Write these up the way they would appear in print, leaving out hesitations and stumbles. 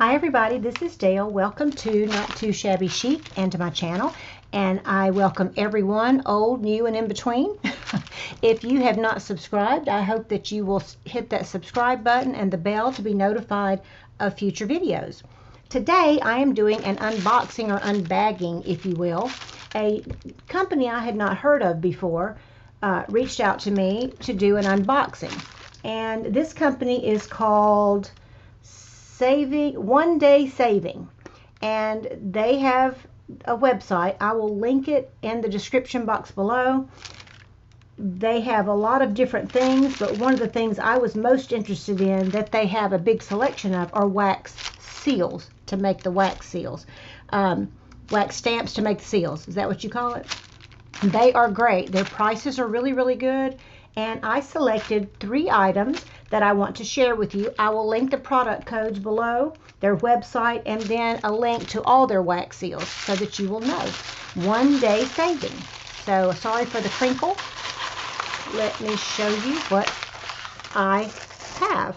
Hi everybody, this is Dale. Welcome to Not Too Shabby Chic and to my channel. And I welcome everyone, old, new, and in between. If you have not subscribed, I hope that you will hit that subscribe button and the bell to be notified of future videos. Today I am doing an unboxing or unbagging, if you will. A company I had not heard of before reached out to me to do an unboxing. And this company is called One Day Saving, and they have a website. I will link it in the description box below. They have a lot of different things, but one of the things I was most interested in that they have a big selection of are wax seals to make the wax seals. Wax stamps to make the seals. Is that what you call it? They are great. Their prices are really, really good. And I selected 3 items that I want to share with you. I will link the product codes below, their website, and then a link to all their wax seals so that you will know. One day saving. So sorry for the crinkle. Let me show you what I have.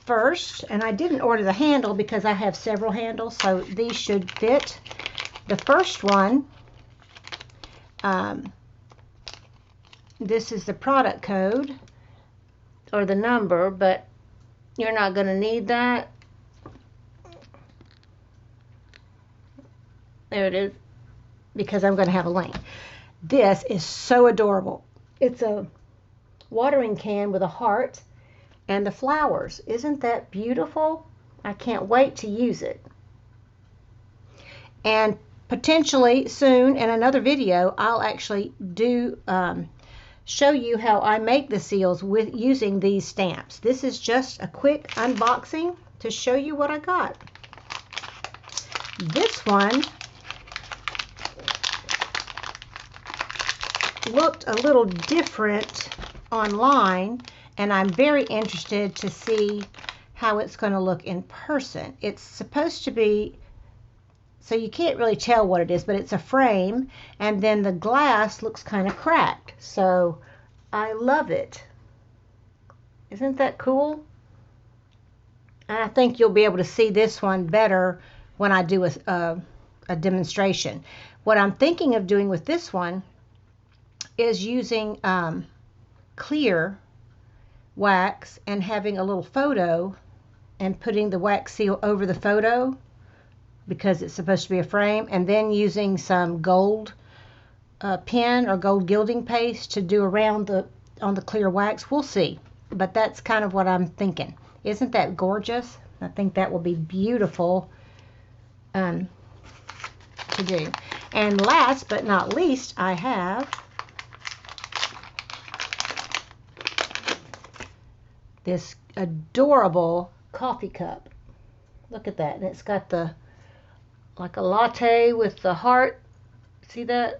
First, and I didn't order the handle because I have several handles, so these should fit. The first one, this is the product code or the number, but you're not going to need that. There it is, because I'm going to have a link. This is so adorable. It's a watering can with a heart and the flowers. Isn't that beautiful? I can't wait to use it. And potentially soon in another video, I'll actually do show you how I make the seals with using these stamps. This is just a quick unboxing to show you what I got. This one looked a little different online, and I'm very interested to see how it's going to look in person. It's supposed to be, so you can't really tell what it is, but it's a frame, and then the glass looks kind of cracked. So I love it. Isn't that cool? And I think you'll be able to see this one better when I do a demonstration. What I'm thinking of doing with this one is using clear wax and having a little photo and putting the wax seal over the photo, because it's supposed to be a frame, and then using some gold pen or gold gilding paste to do around on the clear wax. We'll see, but that's kind of what I'm thinking. Isn't that gorgeous? I think that will be beautiful to do. And last but not least, I have this adorable coffee cup. Look at that. And it's got the like a latte with the heart. See that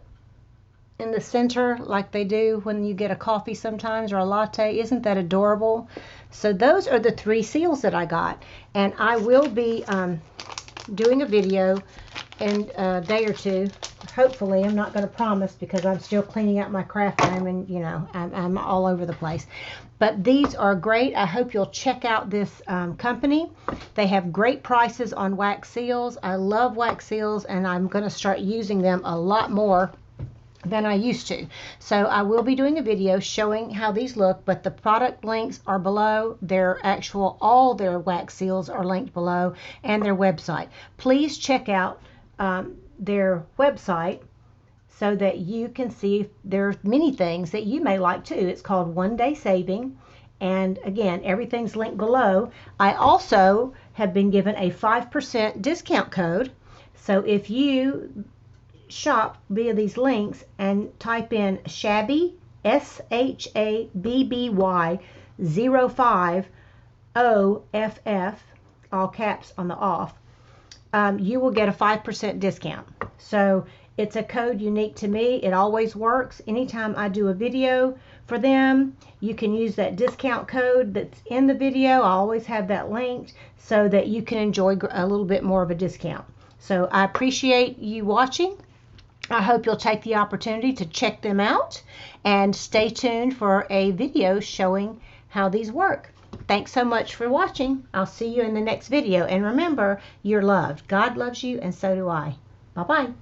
in the center, like they do when you get a coffee sometimes, or a latte. Isn't that adorable? So those are the 3 seals that I got, and I will be doing a video in a day or 2. Hopefully. I'm not going to promise because I'm still cleaning out my craft room, and you know, I'm all over the place. But these are great. I hope you'll check out this company. They have great prices on wax seals. I love wax seals, and I'm going to start using them a lot more than I used to. So I will be doing a video showing how these look, but the product links are below. All their wax seals are linked below, and their website. Please check out their website so that you can see if there's many things that you may like too. It's called One Day Saving, and again, everything's linked below. I also have been given a 5% discount code, so if you shop via these links and type in Shabby, SHABBY 05 OFF, all caps on the off, you will get a 5% discount. So it's a code unique to me. It always works. Anytime I do a video for them, you can use that discount code that's in the video. I always have that linked so that you can enjoy a little bit more of a discount. So I appreciate you watching. I hope you'll take the opportunity to check them out, and stay tuned for a video showing how these work. Thanks so much for watching. I'll see you in the next video. And remember, you're loved. God loves you, and so do I. Bye-bye.